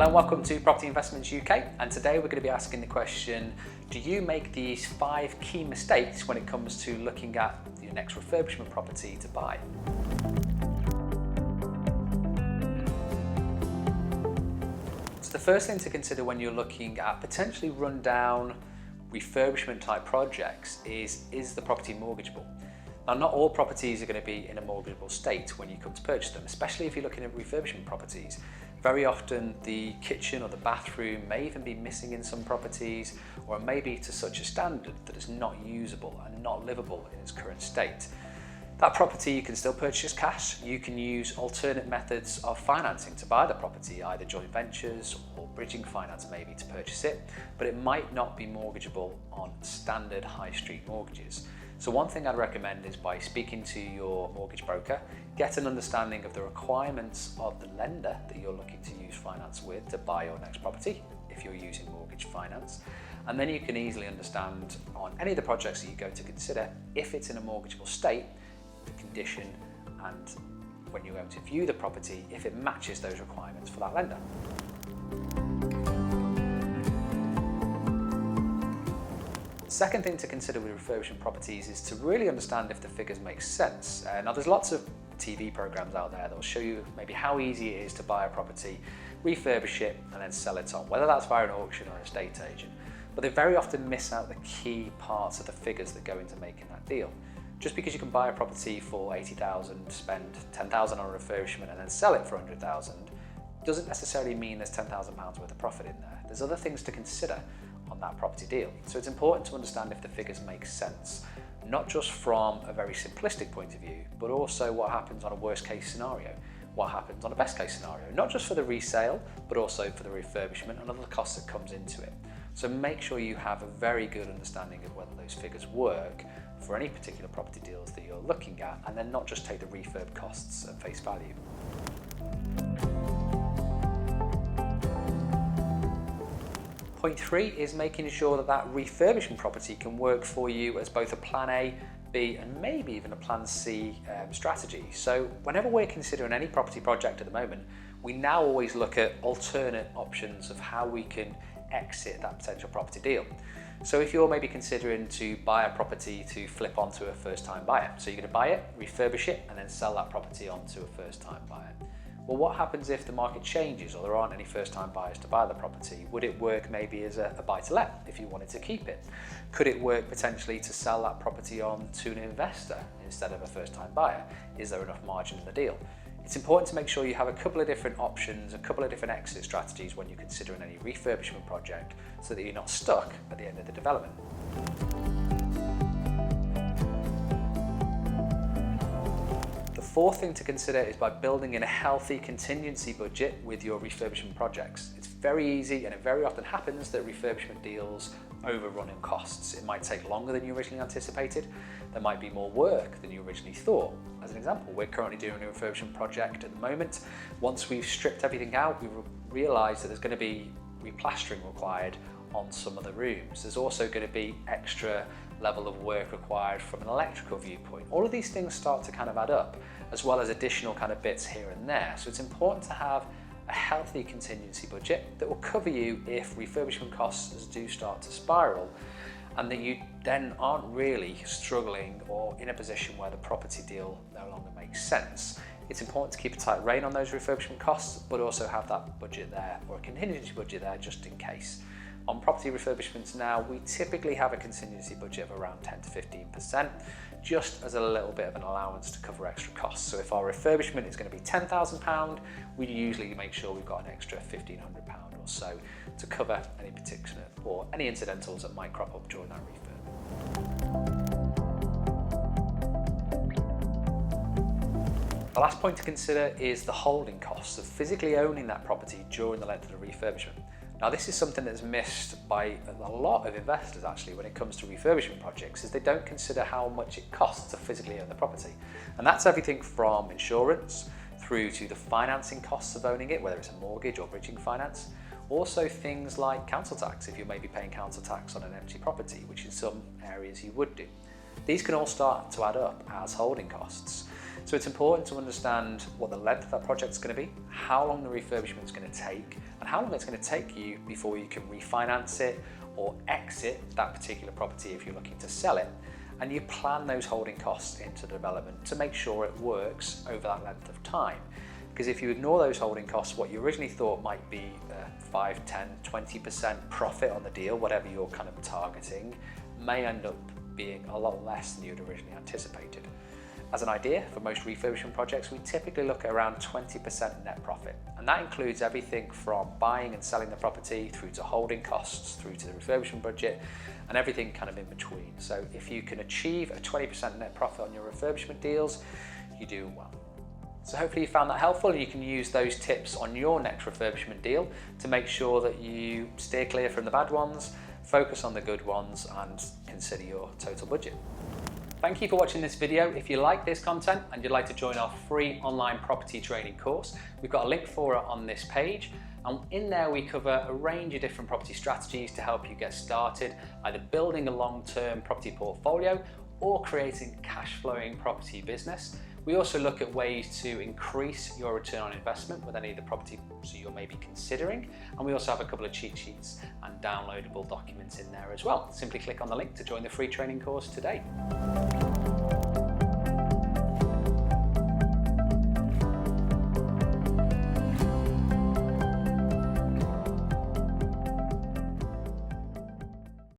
Hello and welcome to Property Investments UK, and today we're going to be asking the question, do you make these 5 key mistakes when it comes to looking at your next refurbishment property to buy? So the first thing to consider when you're looking at potentially rundown refurbishment type projects is the property mortgageable? Now, not all properties are going to be in a mortgageable state when you come to purchase them, especially if you're looking at refurbishment properties. Very often the kitchen or the bathroom may even be missing in some properties, or it may be to such a standard that it's not usable and not livable in its current state. That property you can still purchase cash. You can use alternate methods of financing to buy the property, either joint ventures or bridging finance maybe to purchase it, but it might not be mortgageable on standard high street mortgages. So one thing I'd recommend is by speaking to your mortgage broker, get an understanding of the requirements of the lender that you're looking to use finance with to buy your next property, if you're using mortgage finance. And then you can easily understand on any of the projects that you go to consider, if it's in a mortgageable state, the condition, and when you're going to view the property, if it matches those requirements for that lender. Second thing to consider with refurbishment properties is to really understand if the figures make sense. Now there's lots of TV programs out there that will show you maybe how easy it is to buy a property, refurbish it and then sell it on, whether that's via an auction or an estate agent. But they very often miss out the key parts of the figures that go into making that deal. Just because you can buy a property for 80,000, spend 10,000 on a refurbishment and then sell it for 100,000 doesn't necessarily mean there's 10,000 pounds worth of profit in there. There's other things to consider on that property deal. So it's important to understand if the figures make sense, not just from a very simplistic point of view, but also what happens on a worst case scenario, what happens on a best case scenario, not just for the resale, but also for the refurbishment and other costs that comes into it. So make sure you have a very good understanding of whether those figures work for any particular property deals that you're looking at, and then not just take the refurb costs at face value. Point 3 is making sure that that refurbishment property can work for you as both a plan A, B, and maybe even a plan C strategy. So whenever we're considering any property project at the moment, we now always look at alternate options of how we can exit that potential property deal. So if you're maybe considering to buy a property to flip onto a first-time buyer, so you're going to buy it, refurbish it, and then sell that property onto a first-time buyer. Well, what happens if the market changes or there aren't any first-time buyers to buy the property? Would it work maybe as a buy-to-let if you wanted to keep it? Could it work potentially to sell that property on to an investor instead of a first-time buyer? Is there enough margin in the deal? It's important to make sure you have a couple of different options, a couple of different exit strategies when you're considering any refurbishment project, so that you're not stuck at the end of the development. The fourth thing to consider is by building in a healthy contingency budget with your refurbishment projects. It's very easy, and it very often happens that refurbishment deals overrun in costs. It might take longer than you originally anticipated. There might be more work than you originally thought. As an example, we're currently doing a refurbishment project at the moment. Once we've stripped everything out, we realised that there's going to be replastering required on some of the rooms. There's also going to be extra level of work required from an electrical viewpoint. All of these things start to kind of add up, as well as additional kind of bits here and there. So it's important to have a healthy contingency budget that will cover you if refurbishment costs do start to spiral, and that you then aren't really struggling or in a position where the property deal no longer makes sense. It's important to keep a tight rein on those refurbishment costs, but also have that budget there, or a contingency budget there, just in case. On property refurbishments now, we typically have a contingency budget of around 10 to 15%, just as a little bit of an allowance to cover extra costs. So if our refurbishment is going to be £10,000, we usually make sure we've got an extra £1,500 or so to cover any particular or any incidentals that might crop up during that refurb. The last point to consider is the holding costs of physically owning that property during the length of the refurbishment. Now, this is something that's missed by a lot of investors actually when it comes to refurbishment projects, is they don't consider how much it costs to physically own the property. And that's everything from insurance through to the financing costs of owning it, whether it's a mortgage or bridging finance. Also things like council tax, if you're maybe paying council tax on an empty property, which in some areas you would do. These can all start to add up as holding costs. So it's important to understand what the length of that project is going to be, how long the refurbishment is going to take, and how long it's going to take you before you can refinance it or exit that particular property if you're looking to sell it. And you plan those holding costs into the development to make sure it works over that length of time. Because if you ignore those holding costs, what you originally thought might be 5, 10, 20% profit on the deal, whatever you're kind of targeting, may end up being a lot less than you'd originally anticipated. As an idea, for most refurbishment projects, we typically look at around 20% net profit. And that includes everything from buying and selling the property through to holding costs, through to the refurbishment budget, and everything kind of in between. So if you can achieve a 20% net profit on your refurbishment deals, you do well. So hopefully you found that helpful and you can use those tips on your next refurbishment deal to make sure that you steer clear from the bad ones, focus on the good ones, and consider your total budget. Thank you for watching this video. If you like this content and you'd like to join our free online property training course, we've got a link for it on this page. And in there we cover a range of different property strategies to help you get started, either building a long-term property portfolio or creating a cash-flowing property business. We also look at ways to increase your return on investment with any of the properties you're maybe considering. And we also have a couple of cheat sheets and downloadable documents in there as well. Simply click on the link to join the free training course today.